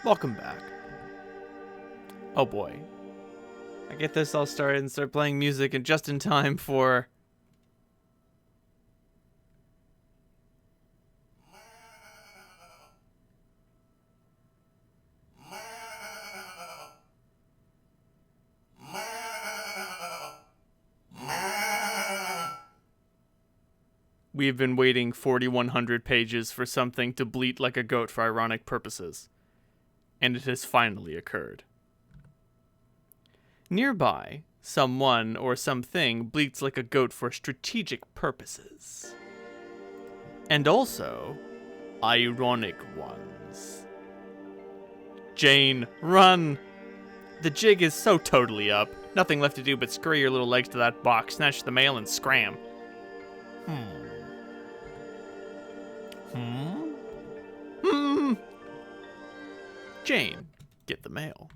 Welcome back. Oh boy. I get this all started and start playing music and just in time for... We've been waiting 4,100 pages for something to bleat like a goat for ironic purposes. And it has finally occurred. Nearby, someone or something bleats like a goat for strategic purposes. And also, ironic ones. Jane, run! The jig is so totally up. Nothing left to do but scurry your little legs to that box, snatch the mail, and scram. Jane, get the mail.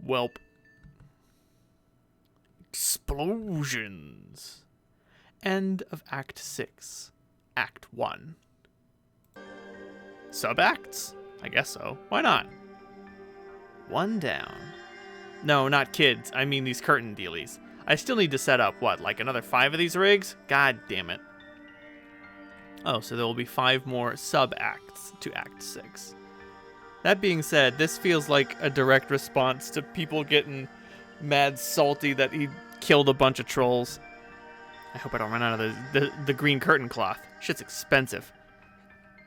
Welp. Explosions. End of Act 6. Act 1. Sub-acts? I guess so. Why not? One down. No, not kids. I mean these curtain dealies. I still need to set up, what, like another 5 of these rigs? God damn it. Oh, so there will be 5 more sub-acts to Act 6. That being said, this feels like a direct response to people getting mad salty that he killed a bunch of trolls. I hope I don't run out of the green curtain cloth. Shit's expensive.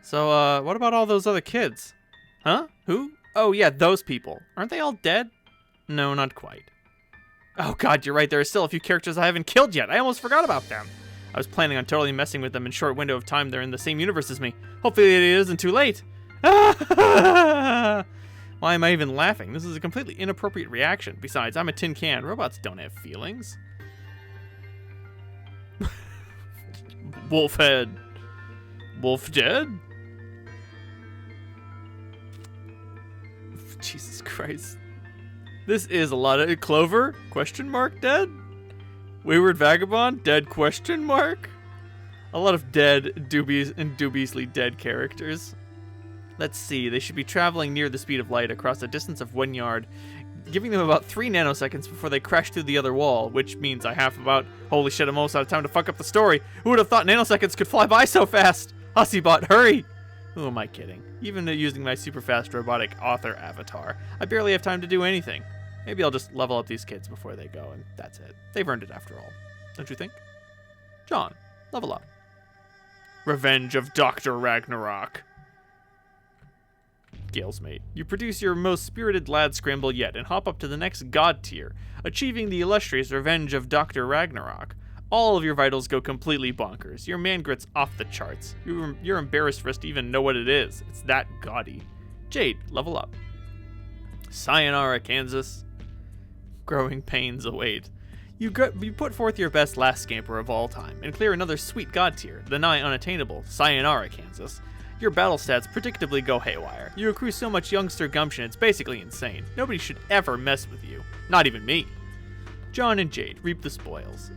So, what about all those other kids? Huh? Who? Oh, yeah, those people. Aren't they all dead? No, not quite. Oh god, you're right, there are still a few characters I haven't killed yet. I almost forgot about them. I was planning on totally messing with them in a short window of time they're in the same universe as me. Hopefully it isn't too late. Why am I even laughing? This is a completely inappropriate reaction. Besides, I'm a tin can. Robots don't have feelings. Wolf head. Wolf dead? Jesus Christ. This is a lot of... Clover? Question mark dead? Wayward Vagabond? Dead question mark? A lot of dead, dubiously dead characters. Let's see, they should be traveling near the speed of light across a distance of 1 yard, giving them about 3 nanoseconds before they crash through the other wall, which means I have about, holy shit, I'm almost out of time to fuck up the story. Who would have thought nanoseconds could fly by so fast? Hussybot, hurry! Who am I kidding? Even using my super fast robotic author avatar, I barely have time to do anything. Maybe I'll just level up these kids before they go, and that's it. They've earned it after all. Don't you think? John, level up. Revenge of Dr. Ragnarok. Gale's mate. You produce your most spirited lad scramble yet and hop up to the next god tier, achieving the illustrious Revenge of Dr. Ragnarok. All of your vitals go completely bonkers. Your man grit's off the charts. You're embarrassed for us to even know what it is. It's that gaudy. Jade, level up. Sayonara, Kansas. Growing pains await. You put forth your best last scamper of all time and clear another sweet god tier, the nigh unattainable Sayonara, Kansas. Your battle stats predictably go haywire. You accrue so much youngster gumption, it's basically insane. Nobody should ever mess with you. Not even me. John and Jade, reap the spoils.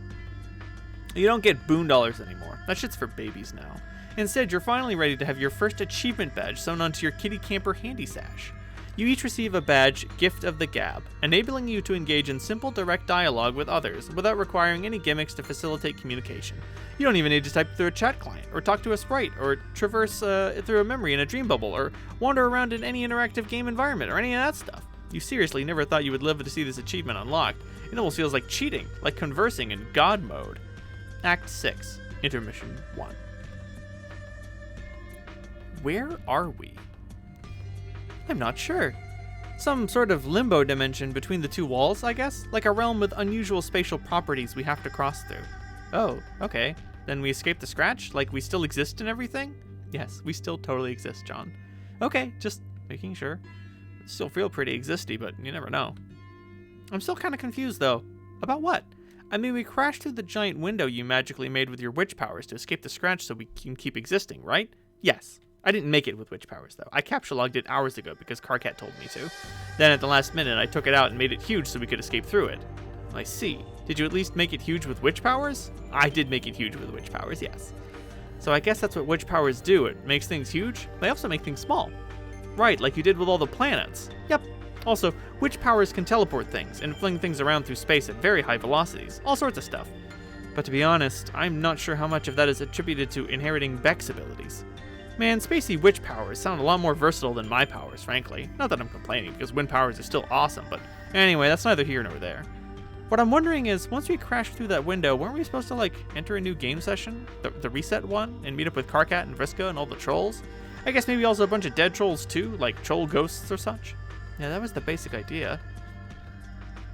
You don't get boon dollars anymore. That shit's for babies now. Instead, you're finally ready to have your first achievement badge sewn onto your kitty camper handy sash. You each receive a badge, Gift of the Gab, enabling you to engage in simple, direct dialogue with others without requiring any gimmicks to facilitate communication. You don't even need to type through a chat client, or talk to a sprite, or traverse through a memory in a dream bubble, or wander around in any interactive game environment, or any of that stuff. You seriously never thought you would live to see this achievement unlocked. It almost feels like cheating, like conversing in God mode. Act 6, Intermission 1. Where are we? I'm not sure. Some sort of limbo dimension between the two walls, I guess? Like a realm with unusual spatial properties we have to cross through. Oh, okay. Then we escape the scratch? Like we still exist and everything? Yes, we still totally exist, John. Okay, just making sure. Still feel pretty existy, but you never know. I'm still kind of confused, though. About what? I mean, we crashed through the giant window you magically made with your witch powers to escape the scratch so we can keep existing, right? Yes. I didn't make it with witch powers, though. I capture logged it hours ago because Carcat told me to. Then at the last minute, I took it out and made it huge so we could escape through it. I see. Did you at least make it huge with witch powers? I did make it huge with witch powers, yes. So I guess that's what witch powers do. It makes things huge. They also make things small. Right, like you did with all the planets. Yep. Also, witch powers can teleport things and fling things around through space at very high velocities. All sorts of stuff. But to be honest, I'm not sure how much of that is attributed to inheriting Beck's abilities. Man, spacey witch powers sound a lot more versatile than my powers, frankly. Not that I'm complaining, because wind powers are still awesome, but anyway, that's neither here nor there. What I'm wondering is, once we crashed through that window, weren't we supposed to, like, enter a new game session? The reset one? And meet up with Carcat and Vriska and all the trolls? I guess maybe also a bunch of dead trolls too, like troll ghosts or such? Yeah, that was the basic idea.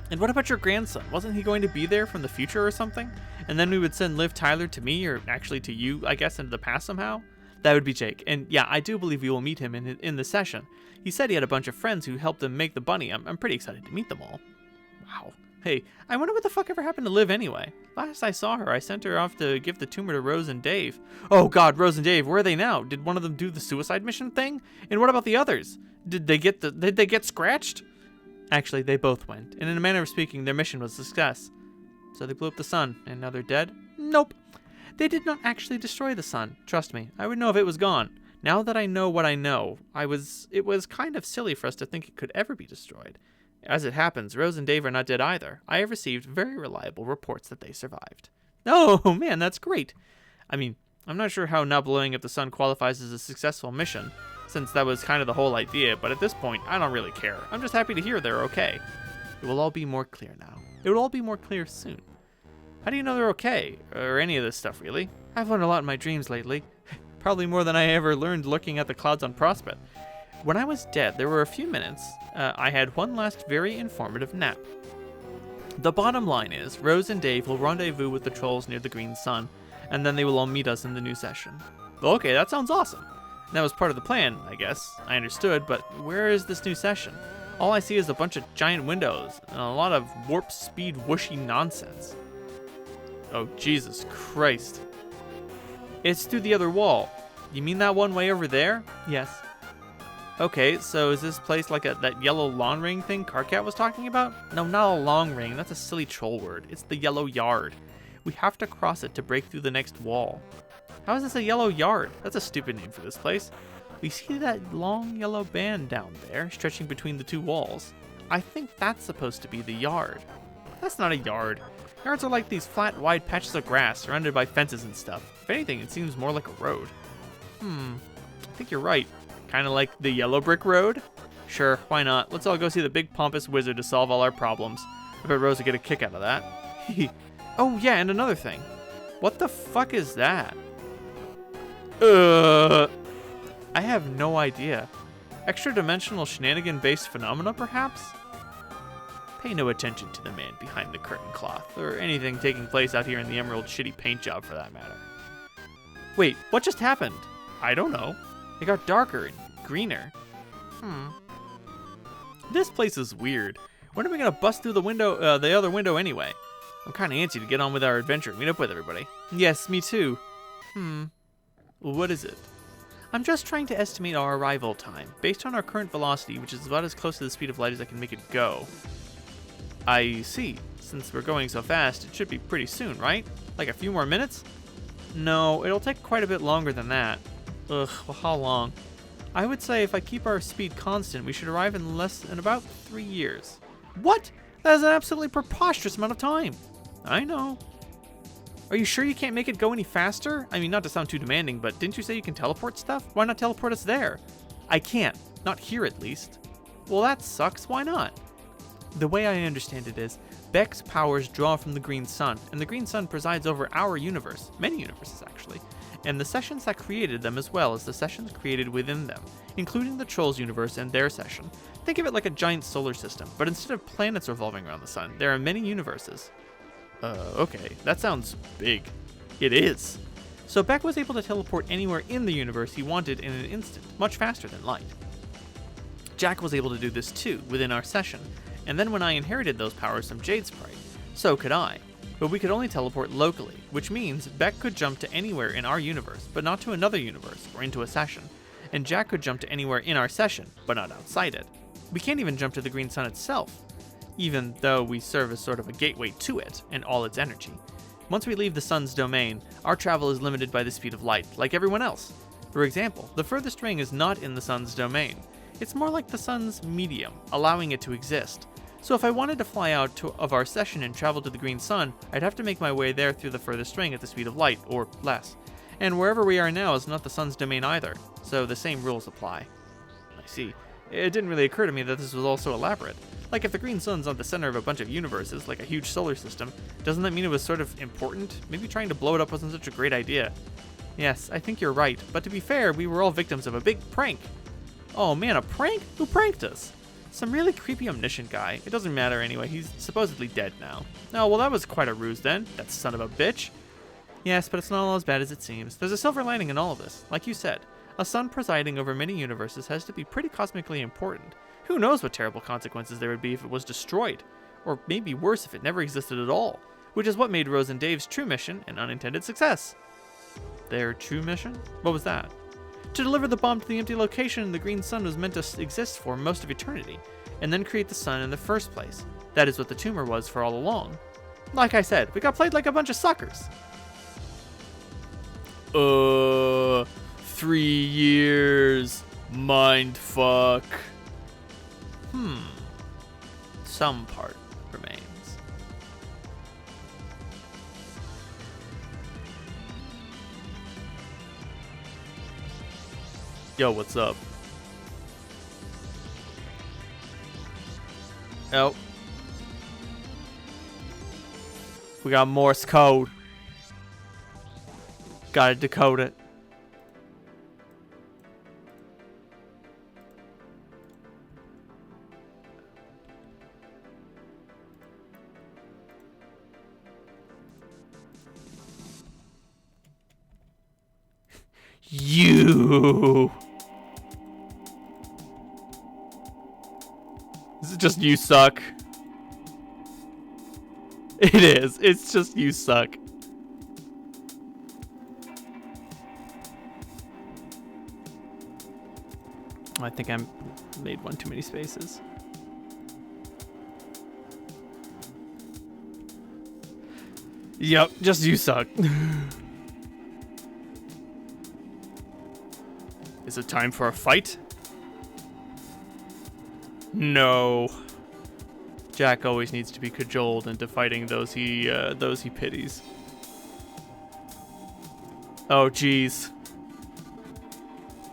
And what about your grandson? Wasn't he going to be there from the future or something? And then we would send Liv Tyler to me, or actually to you, I guess, into the past somehow? That would be Jake. And yeah, I do believe we will meet him in the session. He said he had a bunch of friends who helped him make the bunny. I'm pretty excited to meet them all. Wow. Hey, I wonder what the fuck ever happened to Liv anyway. Last I saw her, I sent her off to give the tumor to Rose and Dave. Oh god, Rose and Dave, where are they now? Did one of them do the suicide mission thing? And what about the others? Did they get scratched? Actually, they both went. And in a manner of speaking, their mission was a success. So they blew up the sun, and now they're dead? Nope. They did not actually destroy the sun. Trust me, I would know if it was gone. Now that I know what I know, it was kind of silly for us to think it could ever be destroyed. As it happens, Rose and Dave are not dead either. I have received very reliable reports that they survived. Oh, man, that's great. I mean, I'm not sure how not blowing up the sun qualifies as a successful mission, since that was kind of the whole idea, but at this point, I don't really care. I'm just happy to hear they're okay. It will all be more clear now. It will all be more clear soon. How do you know they're okay? Or any of this stuff, really? I've learned a lot in my dreams lately. Probably more than I ever learned looking at the clouds on Prospect. When I was dead, there were a few minutes. I had one last very informative nap. The bottom line is, Rose and Dave will rendezvous with the trolls near the green sun, and then they will all meet us in the new session. Okay, that sounds awesome. That was part of the plan, I guess. I understood, but where is this new session? All I see is a bunch of giant windows, and a lot of warp speed whooshy nonsense. Oh, Jesus Christ. It's through the other wall. You mean that one way over there? Yes. Okay, so is this place like that yellow long ring thing Carcat was talking about? No, not a long ring. That's a silly troll word. It's the yellow yard. We have to cross it to break through the next wall. How is this a yellow yard? That's a stupid name for this place. We see that long yellow band down there, stretching between the two walls. I think that's supposed to be the yard. That's not a yard. Yards are like these flat, wide patches of grass surrounded by fences and stuff. If anything, it seems more like a road. I think you're right. Kind of like the yellow brick road? Sure, why not? Let's all go see the big pompous wizard to solve all our problems. I bet Rose will get a kick out of that. Oh yeah, and another thing. What the fuck is that? I have no idea. Extra-dimensional shenanigan-based phenomena, perhaps? Pay no attention to the man behind the curtain cloth, or anything taking place out here in the Emerald shitty paint job for that matter. Wait, what just happened? I don't know. It got darker and greener. This place is weird. When are we gonna bust through the window, the other window anyway? I'm kinda antsy to get on with our adventure and meet up with everybody. Yes, me too. What is it? I'm just trying to estimate our arrival time, based on our current velocity, which is about as close to the speed of light as I can make it go. I see. Since we're going so fast, it should be pretty soon, right? Like a few more minutes? No, it'll take quite a bit longer than that. Ugh, well, how long? I would say if I keep our speed constant, we should arrive in less than about 3 years. What? That is an absolutely preposterous amount of time. I know. Are you sure you can't make it go any faster? I mean, not to sound too demanding, but didn't you say you can teleport stuff? Why not teleport us there? I can't. Not here, at least. Well, that sucks. Why not? The way I understand it is, Beck's powers draw from the green sun, and the green sun presides over our universe, many universes actually, and the sessions that created them as well as the sessions created within them, including the Trolls universe and their session. Think of it like a giant solar system, but instead of planets revolving around the sun, there are many universes. Okay, that sounds big. It is. So Beck was able to teleport anywhere in the universe he wanted in an instant, much faster than light. Jack was able to do this too, within our session, and then when I inherited those powers from Jade Sprite, so could I. But we could only teleport locally, which means Beck could jump to anywhere in our universe, but not to another universe, or into a session, and Jack could jump to anywhere in our session, but not outside it. We can't even jump to the Green Sun itself, even though we serve as sort of a gateway to it, and all its energy. Once we leave the sun's domain, our travel is limited by the speed of light, like everyone else. For example, the furthest ring is not in the sun's domain. It's more like the sun's medium, allowing it to exist. So if I wanted to fly out of our session and travel to the Green Sun, I'd have to make my way there through the furthest ring at the speed of light, or less. And wherever we are now is not the sun's domain either, so the same rules apply. I see. It didn't really occur to me that this was all so elaborate. Like, if the Green Sun's not the center of a bunch of universes, like a huge solar system, doesn't that mean it was sort of important? Maybe trying to blow it up wasn't such a great idea. Yes, I think you're right, but to be fair, we were all victims of a big prank. Oh man, a prank? Who pranked us? Some really creepy omniscient guy. It doesn't matter anyway, he's supposedly dead now. Oh, well that was quite a ruse then, that son of a bitch. Yes, but it's not all as bad as it seems. There's a silver lining in all of this. Like you said, a sun presiding over many universes has to be pretty cosmically important. Who knows what terrible consequences there would be if it was destroyed? Or maybe worse if it never existed at all. Which is what made Rose and Dave's true mission an unintended success. Their true mission? What was that? To deliver the bomb to the empty location the Green Sun was meant to exist for most of eternity, and then create the sun in the first place. That is what the tumor was for all along. Like I said, we got played like a bunch of suckers. 3 years. Mindfuck. Some part remains. Yo, what's up? Oh. We got Morse code. Gotta decode it. You. Is it just you suck? It is. It's just you suck. I think I made one too many spaces. Yep, just you suck. Is it time for a fight? No. Jack always needs to be cajoled into fighting those he pities. Oh, jeez.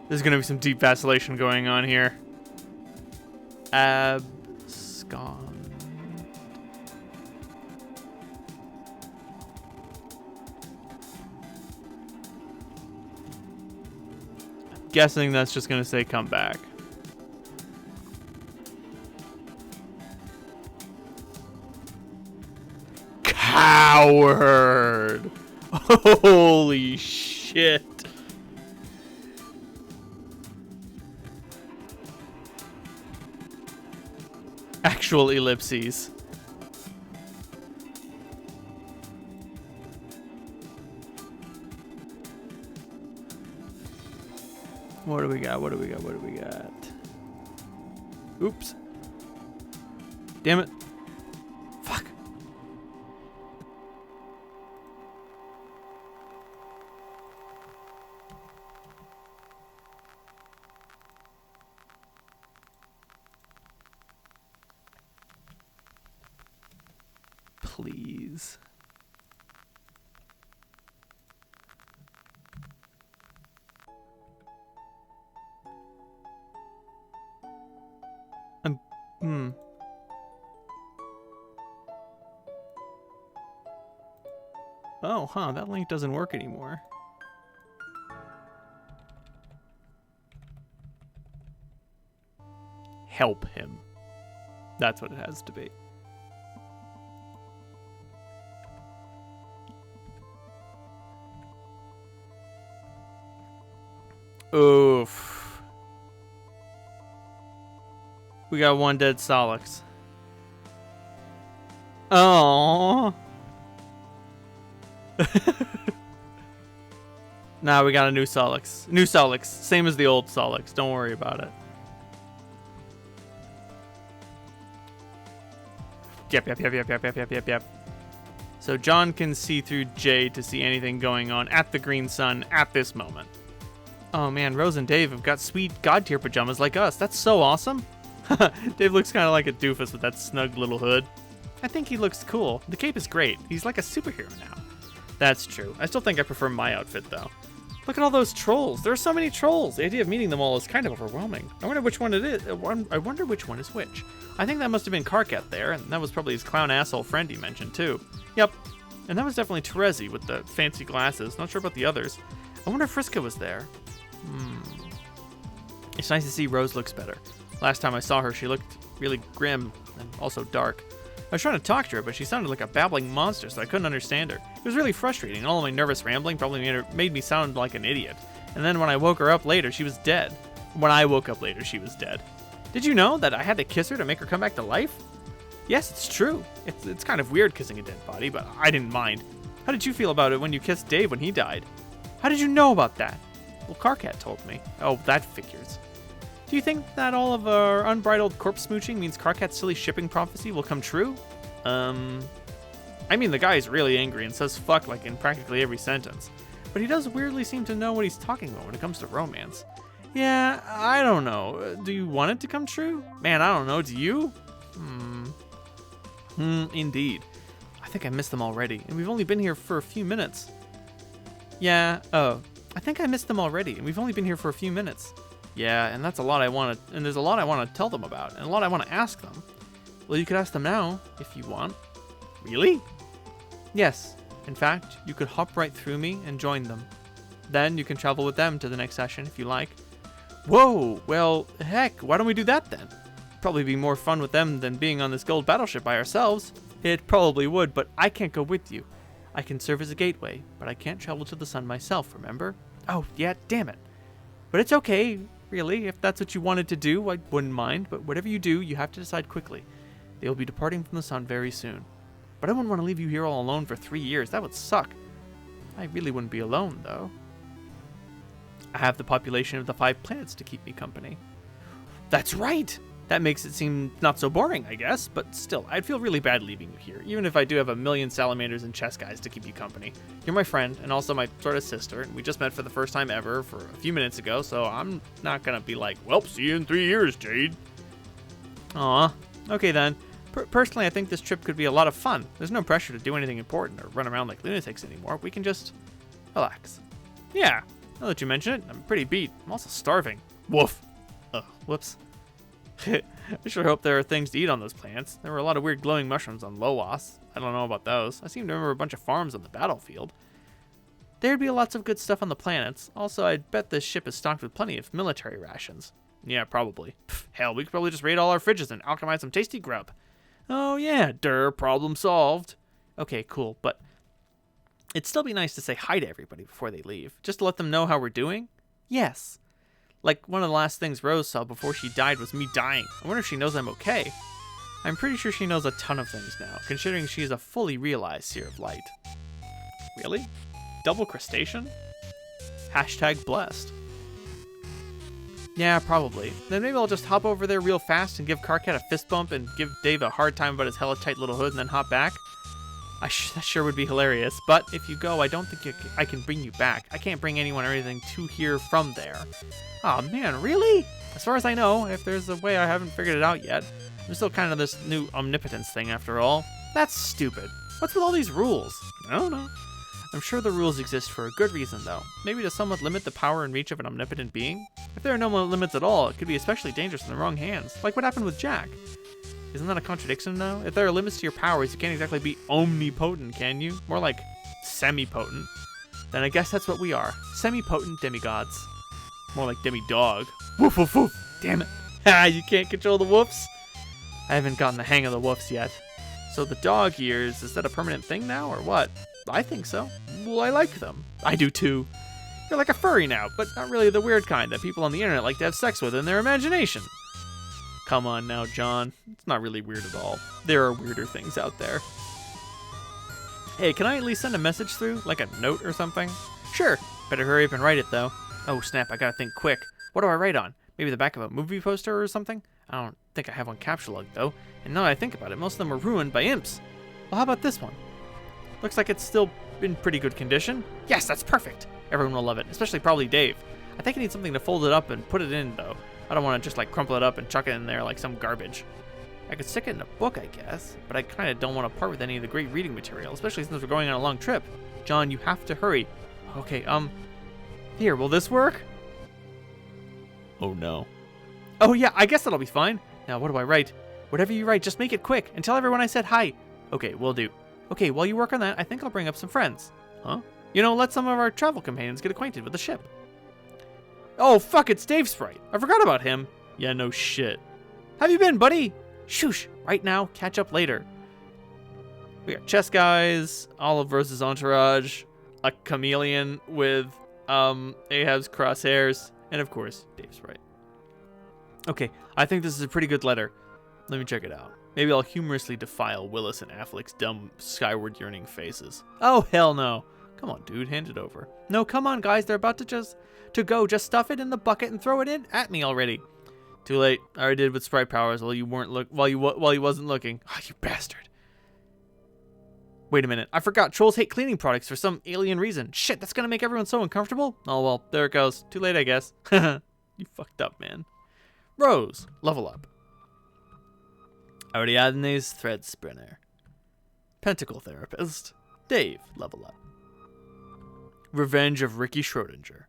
There's gonna be some deep vacillation going on here. Abscond. Guessing that's just gonna say come back. Coward! Holy shit. Actual ellipses. What do we got? What do we got? What do we got? Oops. Damn it. Fuck. Please. Oh, huh, that link doesn't work anymore. help him. That's what it has to be. Oof. We got one dead Solix. Oh. Nah, we got a new Solix. New Solix. Same as the old Solix. Don't worry about it. Yep. So John can see through Jade to see anything going on at the Green Sun at this moment. Oh man, Rose and Dave have got sweet god tier pajamas like us. That's so awesome. Dave looks kind of like a doofus with that snug little hood. I think he looks cool. The cape is great. He's like a superhero now. That's true. I still think I prefer my outfit though. Look at all those trolls. There are so many trolls. The idea of meeting them all is kind of overwhelming. I wonder which one it is. I wonder which one is which. I think that must have been Karkat there, and that was probably his clown asshole friend he mentioned too. Yep. And that was definitely Terezi with the fancy glasses. Not sure about the others. I wonder if Friska was there. It's nice to see Rose looks better. Last time I saw her, she looked really grim and also dark. I was trying to talk to her, but she sounded like a babbling monster, so I couldn't understand her. It was really frustrating, and all of my nervous rambling probably made me sound like an idiot. And then when I woke her up later, she was dead. When I woke up later, she was dead. Did you know that I had to kiss her to make her come back to life? Yes, it's true. It's kind of weird kissing a dead body, but I didn't mind. How did you feel about it when you kissed Dave when he died? How did you know about that? Well, Karkat told me. Oh, that figures. Do you think that all of our unbridled corpse smooching means Karkat's silly shipping prophecy will come true? I mean, the guy is really angry and says fuck like in practically every sentence. But he does weirdly seem to know what he's talking about when it comes to romance. Yeah, I don't know. Do you want it to come true? Man, I don't know. Do you? Indeed. I think I missed them already, and we've only been here for a few minutes. Yeah, I think I missed them already, and we've only been here for a few minutes. Yeah, and that's a lot and there's a lot I want to tell them about, and a lot I want to ask them. Well, you could ask them now, if you want. Really? Yes. In fact, you could hop right through me and join them. Then you can travel with them to the next session, if you like. Whoa, well, heck, why don't we do that then? Probably be more fun with them than being on this gold battleship by ourselves. It probably would, but I can't go with you. I can serve as a gateway, but I can't travel to the sun myself, remember? Oh, yeah, damn it. But it's okay, really. If that's what you wanted to do, I wouldn't mind. But whatever you do, you have to decide quickly. They will be departing from the sun very soon. But I wouldn't want to leave you here all alone for 3 years. That would suck. I really wouldn't be alone, though. I have the population of the 5 planets to keep me company. That's right! That makes it seem not so boring, I guess, but still, I'd feel really bad leaving you here, even if I do have a million salamanders and chess guys to keep you company. You're my friend, and also my sort of sister, and we just met for the first time ever for a few minutes ago, so I'm not gonna be like, well, see you in 3 years, Jade. Aw, okay then. Personally, I think this trip could be a lot of fun. There's no pressure to do anything important or run around like lunatics anymore. We can just relax. Yeah, now that you mention it, I'm pretty beat. I'm also starving. Woof. Whoops. I sure hope there are things to eat on those planets. There were a lot of weird glowing mushrooms on Loas. I don't know about those. I seem to remember a bunch of farms on the battlefield. There'd be lots of good stuff on the planets. Also, I'd bet this ship is stocked with plenty of military rations. Yeah, probably. Hell, we could probably just raid all our fridges and alchemize some tasty grub. Oh yeah, problem solved. Okay, cool, but it'd still be nice to say hi to everybody before they leave, just to let them know how we're doing. Yes. Like, one of the last things Rose saw before she died was me dying. I wonder if she knows I'm okay. I'm pretty sure she knows a ton of things now, considering she is a fully realized Seer of Light. Really? Double crustacean? Hashtag blessed. Yeah, probably. Then maybe I'll just hop over there real fast and give Karkat a fist bump and give Dave a hard time about his hella tight little hood and then hop back. That sure would be hilarious, but if you go, I don't think I can bring you back. I can't bring anyone or anything to here from there. Aw, man, really? As far as I know, if there's a way, I haven't figured it out yet. I'm still kind of this new omnipotence thing after all. That's stupid. What's with all these rules? I don't know. I'm sure the rules exist for a good reason, though. Maybe to somewhat limit the power and reach of an omnipotent being? If there are no limits at all, it could be especially dangerous in the wrong hands, like what happened with Jack. Isn't that a contradiction, though? If there are limits to your powers, you can't exactly be omnipotent, can you? More like semi-potent. Then I guess that's what we are. Semi-potent demigods. More like demi-dog. Woof, woof, woof. Damn it. Ha, you can't control the woofs? I haven't gotten the hang of the woofs yet. So the dog ears, is that a permanent thing now, or what? I think so. Well, I like them. I do too. You're like a furry now, but not really the weird kind that people on the internet like to have sex with in their imagination. Come on now, John. It's not really weird at all. There are weirder things out there. Hey, can I at least send a message through? Like a note or something? Sure. Better hurry up and write it, though. Oh, snap, I gotta think quick. What do I write on? Maybe the back of a movie poster or something? I don't think I have one capsuled, though. And now that I think about it, most of them are ruined by imps. Well, how about this one? Looks like it's still in pretty good condition. Yes, that's perfect. Everyone will love it, especially probably Dave. I think I need something to fold it up and put it in, though. I don't want to just like crumple it up and chuck it in there like some garbage. I could stick it in a book, I guess, but I kind of don't want to part with any of the great reading material, especially since we're going on a long trip. John, you have to hurry. Okay, here, will this work? Oh no. Oh yeah, I guess that'll be fine. Now, what do I write? Whatever you write, just make it quick and tell everyone I said hi. Okay, will do. Okay, while you work on that, I think I'll bring up some friends. Huh? You know, let some of our travel companions get acquainted with the ship. Oh, fuck, it's Dave Sprite. I forgot about him. Yeah, no shit. Have you been, buddy? Shoosh, right now, catch up later. We got chess guys, Olive versus Entourage, a chameleon with Ahab's crosshairs, and of course, Dave Sprite. Okay, I think this is a pretty good letter. Let me check it out. Maybe I'll humorously defile Willis and Affleck's dumb, skyward yearning faces. Oh, hell no. Come on, dude, hand it over. No, come on, guys, they're about to go. Just stuff it in the bucket and throw it in at me already. Too late. I already did with sprite powers while you wasn't looking. Ah, you bastard. Wait a minute. I forgot. Trolls hate cleaning products for some alien reason. Shit, that's gonna make everyone so uncomfortable. Oh well, there it goes. Too late, I guess. You fucked up, man. Rose, level up. Ariadne's thread spinner. Pentacle therapist. Dave, level up. Revenge of Ricky Schrodinger.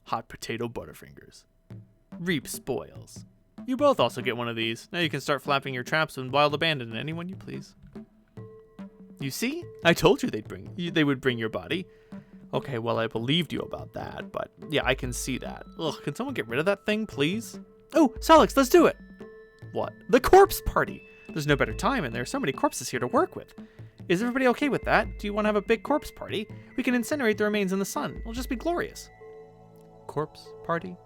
Hot potato butterfingers. Reap spoils. You both also get one of these. Now you can start flapping your traps and wild abandon anyone you please. You see? I told you they would bring your body. Okay, well, I believed you about that, but yeah, I can see that. Ugh, can someone get rid of that thing, please? Oh, Solix, let's do it. What? The corpse party. There's no better time, and there are so many corpses here to work with. Is everybody okay with that? Do you want to have a big corpse party? We can incinerate the remains in the sun. It'll just be glorious. Corpse party?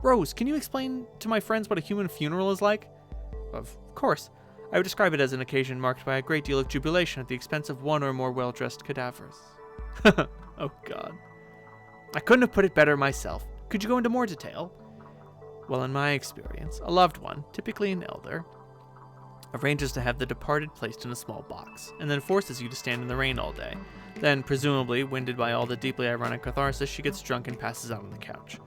Rose, can you explain to my friends what a human funeral is like? Of course. I would describe it as an occasion marked by a great deal of jubilation at the expense of one or more well-dressed cadavers. Oh, God. I couldn't have put it better myself. Could you go into more detail? Well, in my experience, a loved one, typically an elder, arranges to have the departed placed in a small box, and then forces you to stand in the rain all day. Then, presumably, winded by all the deeply ironic catharsis, she gets drunk and passes out on the couch.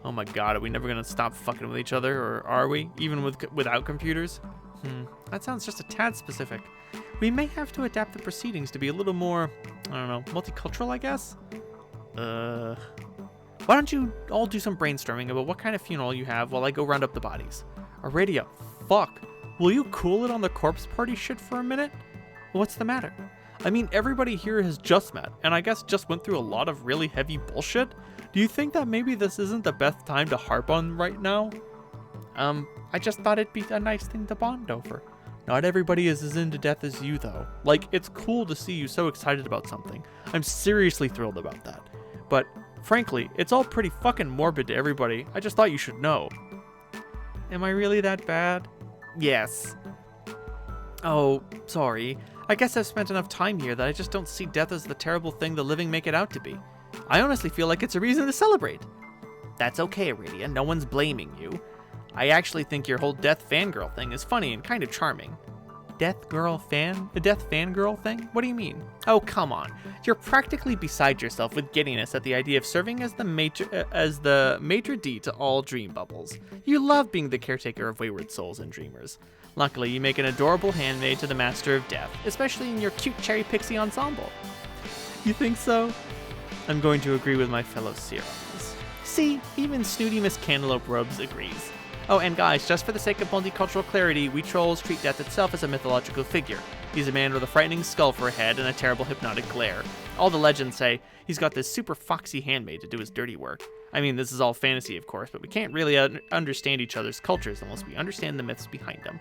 Oh my God, are we never gonna stop fucking with each other, or are we? Even without computers? That sounds just a tad specific. We may have to adapt the proceedings to be a little more, I don't know, multicultural, I guess? Why don't you all do some brainstorming about what kind of funeral you have while I go round up the bodies? Aradia, fuck. Will you cool it on the corpse party shit for a minute? What's the matter? I mean, everybody here has just met, and I guess just went through a lot of really heavy bullshit. Do you think that maybe this isn't the best time to harp on right now? I just thought it'd be a nice thing to bond over. Not everybody is as into death as you, though. Like, it's cool to see you so excited about something. I'm seriously thrilled about that. But, frankly, it's all pretty fucking morbid to everybody. I just thought you should know. Am I really that bad? Yes. Oh, sorry. I guess I've spent enough time here that I just don't see death as the terrible thing the living make it out to be. I honestly feel like it's a reason to celebrate. That's okay, Aradia. No one's blaming you. I actually think your whole death fangirl thing is funny and kind of charming. Death fangirl thing? What do you mean? Oh, come on. You're practically beside yourself with giddiness at the idea of serving as the maitre d' to all dream bubbles. You love being the caretaker of wayward souls and dreamers. Luckily, you make an adorable handmaid to the master of death, especially in your cute cherry pixie ensemble. You think so? I'm going to agree with my fellow seer on this. See, even snooty Miss Cantaloupe Robes agrees. Oh, and guys, just for the sake of multicultural clarity, we trolls treat death itself as a mythological figure. He's a man with a frightening skull for a head and a terrible hypnotic glare. All the legends say he's got this super foxy handmaid to do his dirty work. I mean, this is all fantasy, of course, but we can't really understand each other's cultures unless we understand the myths behind them.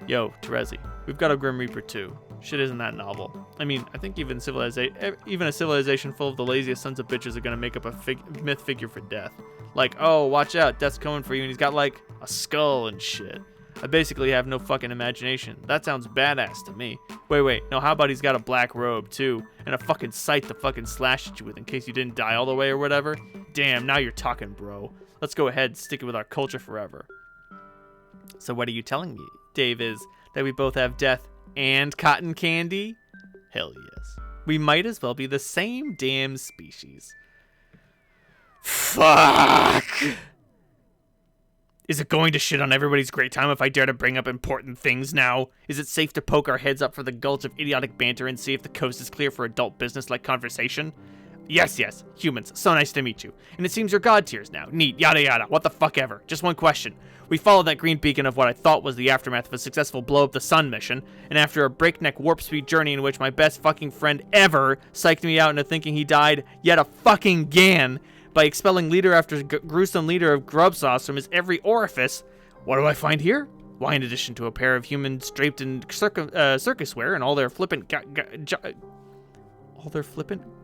Yo, Terezi, we've got a Grim Reaper too. Shit isn't that novel. I mean, I think even a civilization full of the laziest sons of bitches are gonna make up a myth figure for death. Like, oh, watch out, death's coming for you, and he's got, like, a skull and shit. I basically have no fucking imagination. That sounds badass to me. Wait, no, how about he's got a black robe, too, and a fucking scythe to fucking slash at you with in case you didn't die all the way or whatever? Damn, now you're talking, bro. Let's go ahead and stick it with our culture forever. So what are you telling me, Dave, is that we both have death and cotton candy? Hell yes. We might as well be the same damn species. Fuck! Is it going to shit on everybody's great time if I dare to bring up important things now? Is it safe to poke our heads up for the gulch of idiotic banter and see if the coast is clear for adult business-like conversation? Yes, humans, so nice to meet you. And it seems you're god tiers now. Neat, yada yada, what the fuck ever. Just one question. We followed that green beacon of what I thought was the aftermath of a successful blow-up-the-sun mission, and after a breakneck warp-speed journey in which my best fucking friend ever psyched me out into thinking he died yet a fucking again, by expelling leader after gruesome leader of grub sauce from his every orifice, what do I find here? Why, in addition to a pair of humans draped in circus wear and all their flippant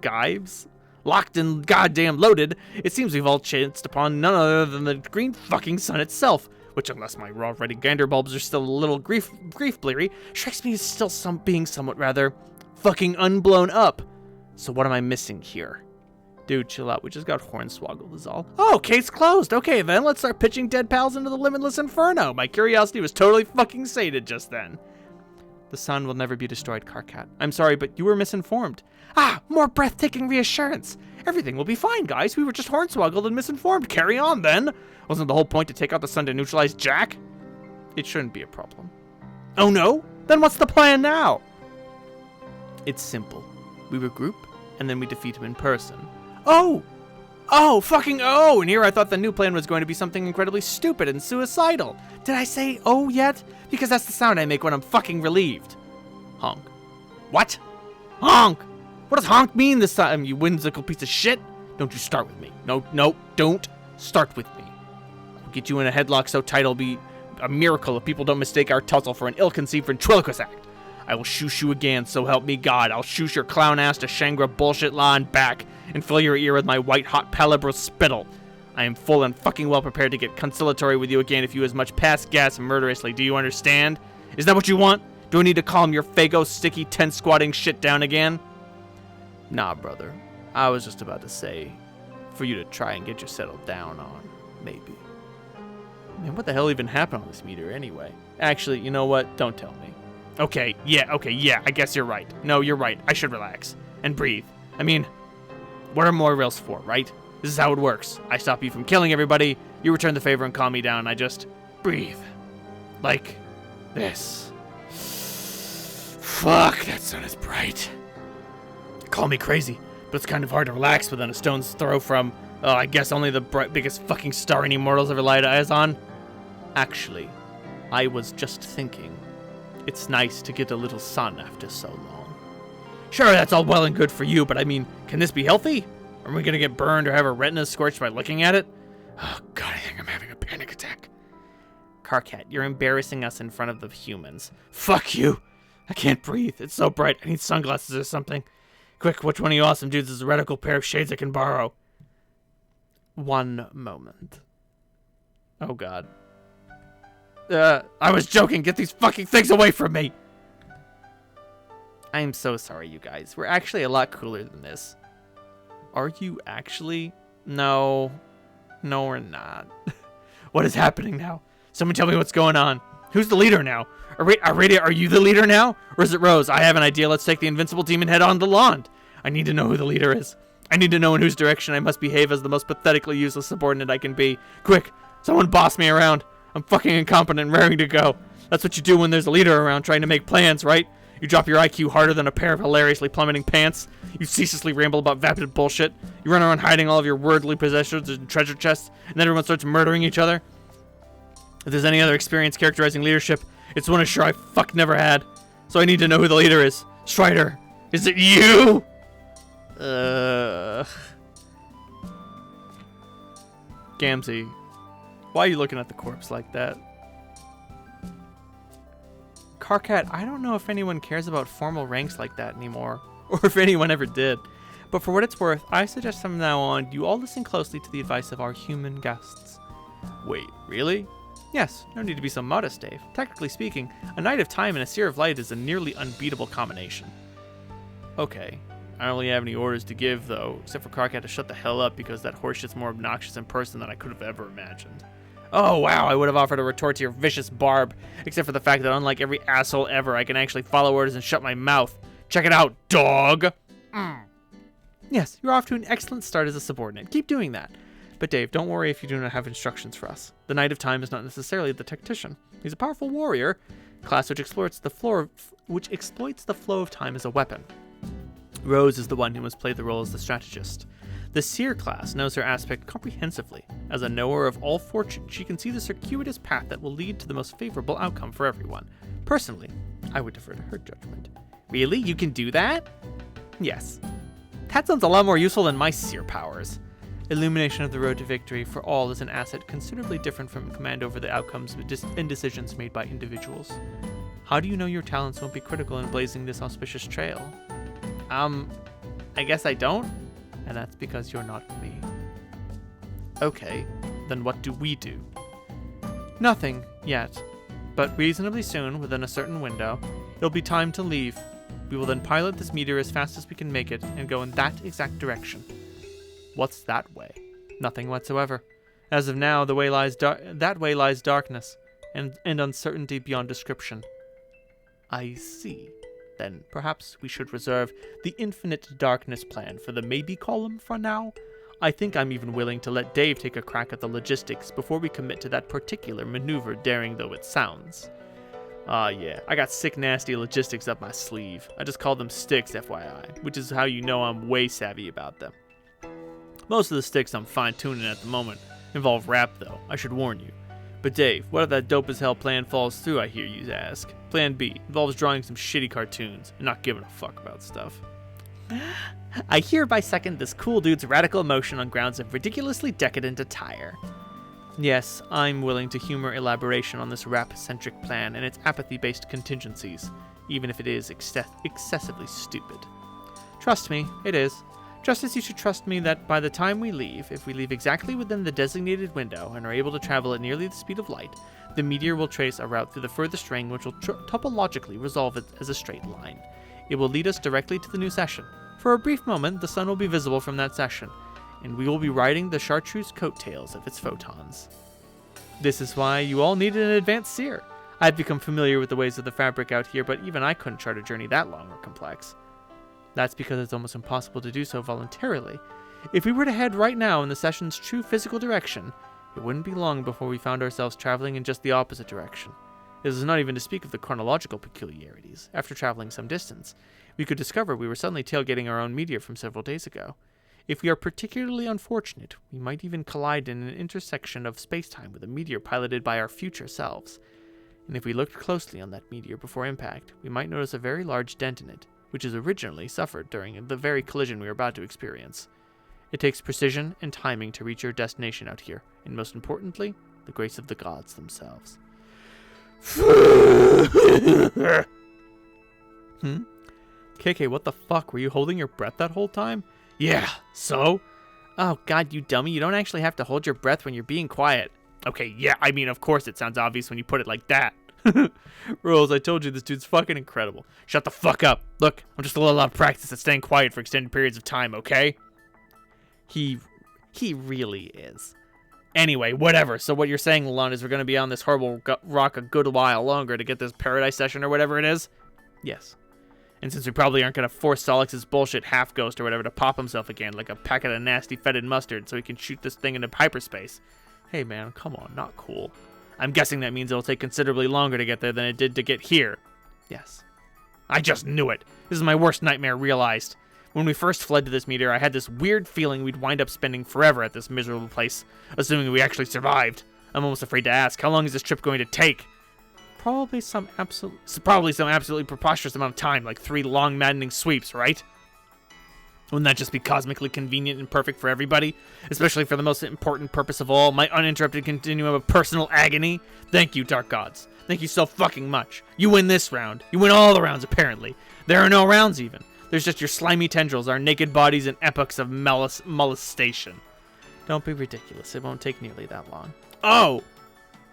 gibes, locked and goddamn loaded, it seems we've all chanced upon none other than the green fucking sun itself, which, unless my raw-ready gander bulbs are still a little grief bleary, strikes me as still being somewhat rather fucking unblown up. So what am I missing here? Dude, chill out. We just got hornswoggled is all. Oh, case closed. Okay, then let's start pitching dead pals into the limitless inferno. My curiosity was totally fucking sated just then. The sun will never be destroyed, Carcat. I'm sorry, but you were misinformed. Ah, more breathtaking reassurance. Everything will be fine, guys. We were just hornswoggled and misinformed. Carry on, then. Wasn't the whole point to take out the sun to neutralize Jack? It shouldn't be a problem. Oh, no? Then what's the plan now? It's simple. We regroup, and then we defeat him in person. Oh, and here I thought the new plan was going to be something incredibly stupid and suicidal. Did I say oh yet? Because that's the sound I make when I'm fucking relieved. Honk. What? Honk! What does honk mean this time, you whimsical piece of shit? Don't you start with me. No, don't start with me. I'll get you in a headlock so tight it'll be a miracle if people don't mistake our tussle for an ill-conceived ventriloquist act. I will shoosh you again, so help me God. I'll shoosh your clown ass to Shangra bullshit line back and fill your ear with my white hot palabra spittle. I am full and fucking well prepared to get conciliatory with you again if you as much pass gas murderously. Do you understand? Is that what you want? Do I need to calm your fago sticky tent squatting shit down again? Nah, brother. I was just about to say for you to try and get you settled down on, maybe. Man, what the hell even happened on this meter anyway? Actually, you know what? Don't tell me. Okay, yeah, I guess you're right. No, you're right. I should relax and breathe. I mean, what are more rails for, right? This is how it works. I stop you from killing everybody, you return the favor and calm me down, and I just breathe. Like this. Fuck, that sun is bright. Call me crazy, but it's kind of hard to relax within a stone's throw from, I guess only the biggest fucking star any mortals ever laid eyes on. Actually, I was just thinking, it's nice to get a little sun after so long. Sure, that's all well and good for you, but I mean, can this be healthy? Are we gonna get burned or have our retinas scorched by looking at it? Oh god, I think I'm having a panic attack. Carcat, you're embarrassing us in front of the humans. Fuck you! I can't breathe. It's so bright. I need sunglasses or something. Quick, which one of you awesome dudes is a radical pair of shades I can borrow? One moment. Oh god. I was joking. Get these fucking things away from me! I am so sorry, you guys. We're actually a lot cooler than this. Are you actually? No. No, we're not. What is happening now? Someone tell me what's going on. Who's the leader now? Are you the leader now? Or is it Rose? I have an idea. Let's take the invincible demon head on the lawn. I need to know who the leader is. I need to know in whose direction I must behave as the most pathetically useless subordinate I can be. Quick, someone boss me around. I'm fucking incompetent and raring to go. That's what you do when there's a leader around trying to make plans, right? You drop your IQ harder than a pair of hilariously plummeting pants. You ceaselessly ramble about vapid bullshit. You run around hiding all of your worldly possessions and treasure chests, and then everyone starts murdering each other. If there's any other experience characterizing leadership, it's one sure I never had. So I need to know who the leader is. Strider, is it you? Gamzee, why are you looking at the corpse like that? Karkat, I don't know if anyone cares about formal ranks like that anymore, or if anyone ever did. But for what it's worth, I suggest from now on, you all listen closely to the advice of our human guests. Wait, really? Yes, no need to be so modest, Dave. Technically speaking, a Knight of Time and a Seer of Light is a nearly unbeatable combination. Okay, I don't really have any orders to give, though, except for Karkat to shut the hell up because that horseshit's more obnoxious in person than I could have ever imagined. Oh, wow, I would have offered a retort to your vicious barb, except for the fact that unlike every asshole ever, I can actually follow orders and shut my mouth. Check it out, dog! Yes, you're off to an excellent start as a subordinate. Keep doing that. But Dave, don't worry if you do not have instructions for us. The Knight of Time is not necessarily the tactician. He's a powerful warrior, class which exploits the flow of time as a weapon. Rose is the one who must play the role as the strategist. The Seer class knows her aspect comprehensively. As a knower of all fortune, she can see the circuitous path that will lead to the most favorable outcome for everyone. Personally, I would defer to her judgment. Really? You can do that? Yes. That sounds a lot more useful than my Seer powers. Illumination of the road to victory for all is an asset considerably different from command over the outcomes and decisions made by individuals. How do you know your talents won't be critical in blazing this auspicious trail? I guess I don't? And that's because you're not me. Okay, then what do we do? Nothing, yet. But reasonably soon, within a certain window, it'll be time to leave. We will then pilot this meteor as fast as we can make it and go in that exact direction. What's that way? Nothing whatsoever. As of now, that way lies darkness and uncertainty beyond description. I see. Then perhaps we should reserve the infinite darkness plan for the maybe column for now. I think I'm even willing to let Dave take a crack at the logistics before we commit to that particular maneuver, daring though it sounds. Yeah, I got sick nasty logistics up my sleeve. I just call them sticks, FYI, which is how you know I'm way savvy about them. Most of the sticks I'm fine-tuning at the moment involve rap though, I should warn you. But Dave, what if that dope as hell plan falls through, I hear you ask? Plan B involves drawing some shitty cartoons and not giving a fuck about stuff. I hereby second this cool dude's radical emotion on grounds of ridiculously decadent attire. Yes, I'm willing to humor elaboration on this rap-centric plan and its apathy-based contingencies, even if it is excessively stupid. Trust me, it is. Just as you should trust me that by the time we leave, if we leave exactly within the designated window and are able to travel at nearly the speed of light, the meteor will trace a route through the furthest ring which will topologically resolve it as a straight line. It will lead us directly to the new session. For a brief moment, the sun will be visible from that session, and we will be riding the chartreuse coattails of its photons. This is why you all needed an advanced seer. I've become familiar with the ways of the fabric out here, but even I couldn't chart a journey that long or complex. That's because it's almost impossible to do so voluntarily. If we were to head right now in the session's true physical direction, it wouldn't be long before we found ourselves traveling in just the opposite direction. This is not even to speak of the chronological peculiarities. After traveling some distance, we could discover we were suddenly tailgating our own meteor from several days ago. If we are particularly unfortunate, we might even collide in an intersection of space-time with a meteor piloted by our future selves. And if we looked closely on that meteor before impact, we might notice a very large dent in it, which has originally suffered during the very collision we are about to experience. It takes precision and timing to reach your destination out here, and most importantly, the grace of the gods themselves. KK, what the fuck? Were you holding your breath that whole time? Yeah, so? Oh god, you dummy, you don't actually have to hold your breath when you're being quiet. Okay, yeah, I mean, of course it sounds obvious when you put it like that. Rose, I told you this dude's fucking incredible. Shut the fuck up. Look, I'm just a little out of practice at staying quiet for extended periods of time, okay? He really is. Anyway, whatever. So what you're saying, Lalon, is we're going to be on this horrible rock a good while longer to get this paradise session or whatever it is? Yes. And since we probably aren't going to force Solix's bullshit half-ghost or whatever to pop himself again like a packet of nasty fetid mustard so he can shoot this thing into hyperspace. Hey man, come on, not cool. I'm guessing that means it'll take considerably longer to get there than it did to get here. Yes. I just knew it. This is my worst nightmare realized. When we first fled to this meteor, I had this weird feeling we'd wind up spending forever at this miserable place, assuming we actually survived. I'm almost afraid to ask, how long is this trip going to take? Probably some absolutely preposterous amount of time, like 3 long, maddening sweeps, right? Wouldn't that just be cosmically convenient and perfect for everybody? Especially for the most important purpose of all, my uninterrupted continuum of personal agony? Thank you, Dark Gods. Thank you so fucking much. You win this round. You win all the rounds, apparently. There are no rounds, even. There's just your slimy tendrils, our naked bodies, and epochs of molestation. Don't be ridiculous. It won't take nearly that long. Oh!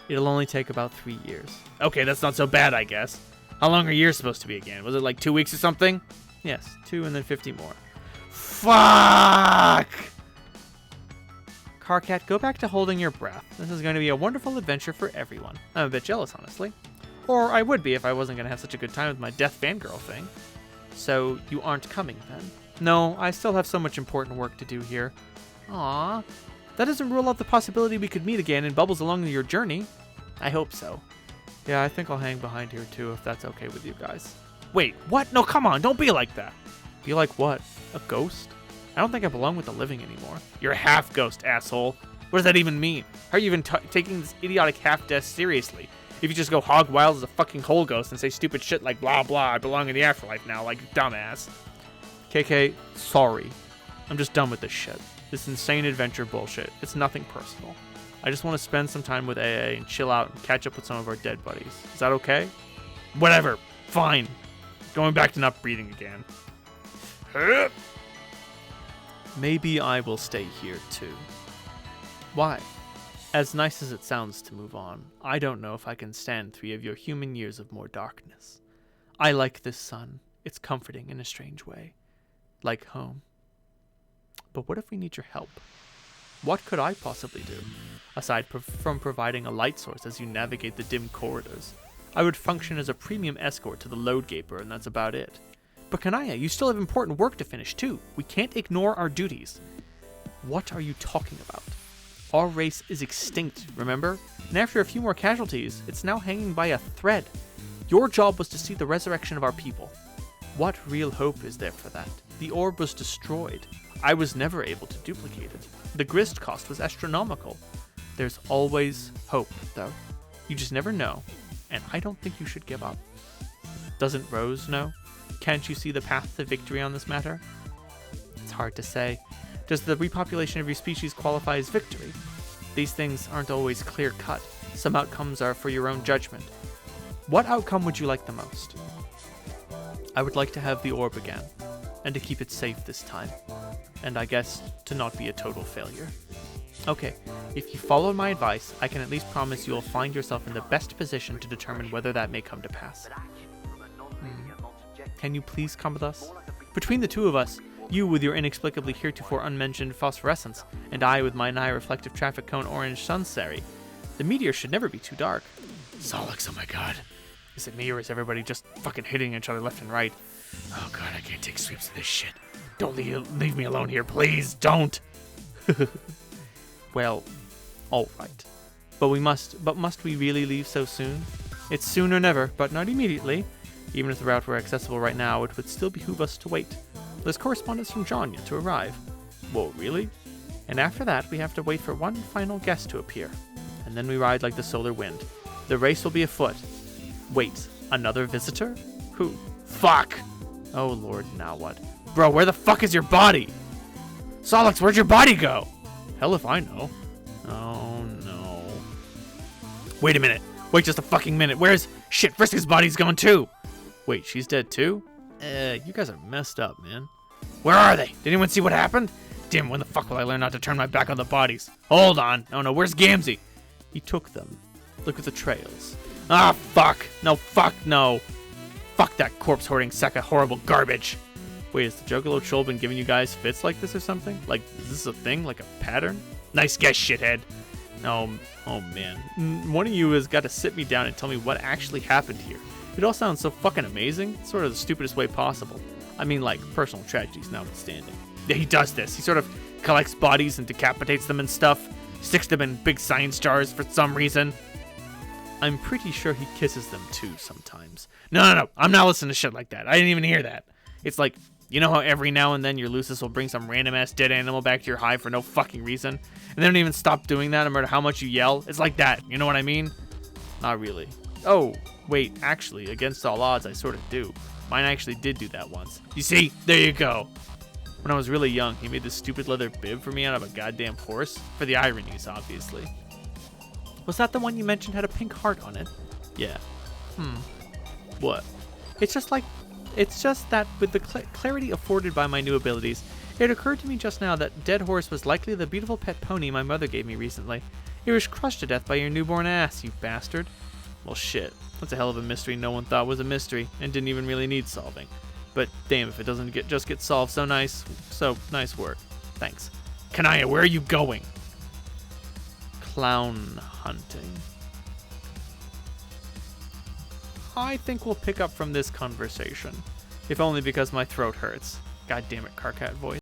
It'll only take about 3 years. Okay, that's not so bad, I guess. How long are years supposed to be again? Was it like 2 weeks or something? Yes, 2 and then 50 more. Fuck! Carcat, go back to holding your breath. This is going to be a wonderful adventure for everyone. I'm a bit jealous, honestly. Or I would be if I wasn't going to have such a good time with my death fangirl thing. So, you aren't coming, then? No, I still have so much important work to do here. Aww. That doesn't rule out the possibility we could meet again in Bubbles along your journey. I hope so. Yeah, I think I'll hang behind here, too, if that's okay with you guys. Wait, what? No, come on, don't be like that. Be like what? A ghost? I don't think I belong with the living anymore. You're a half-ghost, asshole. What does that even mean? How are you even taking this idiotic half-death seriously? If you just go hog wild as a fucking whole ghost and say stupid shit like blah blah, I belong in the afterlife now, like a dumbass. KK, sorry. I'm just done with this shit. This insane adventure bullshit. It's nothing personal. I just want to spend some time with AA and chill out and catch up with some of our dead buddies. Is that okay? Whatever. Fine. Going back to not breathing again. Maybe I will stay here too. Why? As nice as it sounds to move on, I don't know if I can stand 3 of your human years of more darkness. I like this sun. It's comforting in a strange way. Like home. But what if we need your help? What could I possibly do? Aside from providing a light source as you navigate the dim corridors, I would function as a premium escort to the load gaper, and that's about it. But Kanaya, you still have important work to finish too. We can't ignore our duties. What are you talking about? Our race is extinct, remember? And after a few more casualties, it's now hanging by a thread. Your job was to see the resurrection of our people. What real hope is there for that? The orb was destroyed. I was never able to duplicate it. The grist cost was astronomical. There's always hope, though. You just never know, and I don't think you should give up. Doesn't Rose know? Can't you see the path to victory on this matter? It's hard to say. Does the repopulation of your species qualify as victory? These things aren't always clear-cut. Some outcomes are for your own judgment. What outcome would you like the most? I would like to have the orb again, and to keep it safe this time. And I guess to not be a total failure. Okay, if you follow my advice, I can at least promise you will find yourself in the best position to determine whether that may come to pass. Can you please come with us? Between the two of us, you with your inexplicably heretofore unmentioned phosphorescence, and I with my nigh-reflective traffic cone orange sunsari, the meteor should never be too dark. Solix, oh my god. Is it me or is everybody just fucking hitting each other left and right? Oh god, I can't take sweeps of this shit. Don't leave me alone here, please, don't! Well, alright. But must we really leave so soon? It's soon or never, but not immediately. Even if the route were accessible right now, it would still behoove us to wait. There's correspondence from Janya to arrive. Whoa, really? And after that, we have to wait for one final guest to appear. And then we ride like the solar wind. The race will be afoot. Wait, another visitor? Who? Fuck! Oh lord, now what? Bro, where the fuck is your body? Solix, where'd your body go? Hell if I know. Oh no. Wait a minute. Wait just a fucking minute. Where's... Shit, Friska's body's gone too. Wait, she's dead too? You guys are messed up, man. Where are they? Did anyone see what happened? Damn, when the fuck will I learn not to turn my back on the bodies? Hold on. Oh no, where's Gamzee? He took them. Look at the trails. Ah, fuck. No, fuck no. Fuck that corpse-hoarding sack of horrible garbage. Wait, has the Juggalo Troll been giving you guys fits like this or something? Like, is this a thing? Like a pattern? Nice guess, shithead. Oh man. One of you has got to sit me down and tell me what actually happened here. It all sounds so fucking amazing. It's sort of the stupidest way possible. I mean, like, personal tragedies notwithstanding. Yeah, he does this. He sort of collects bodies and decapitates them and stuff. Sticks them in big science jars for some reason. I'm pretty sure he kisses them too sometimes. No. I'm not listening to shit like that. I didn't even hear that. It's like, you know how every now and then your Lucis will bring some random ass dead animal back to your hive for no fucking reason? And they don't even stop doing that no matter how much you yell? It's like that. You know what I mean? Not really. Oh, wait, actually, against all odds, I sort of do. Mine actually did do that once. You see? There you go. When I was really young, he made this stupid leather bib for me out of a goddamn horse. For the ironies, obviously. Was that the one you mentioned had a pink heart on it? Yeah. What? It's just that with the clarity afforded by my new abilities, it occurred to me just now that Dead Horse was likely the beautiful pet pony my mother gave me recently. It was crushed to death by your newborn ass, you bastard. Well, shit. That's a hell of a mystery no one thought was a mystery and didn't even really need solving. But damn if it doesn't just get solved. So nice work. Thanks. Kanaya, where are you going? Clown hunting. I think we'll pick up from this conversation. If only because my throat hurts. God damn it, Carcat voice.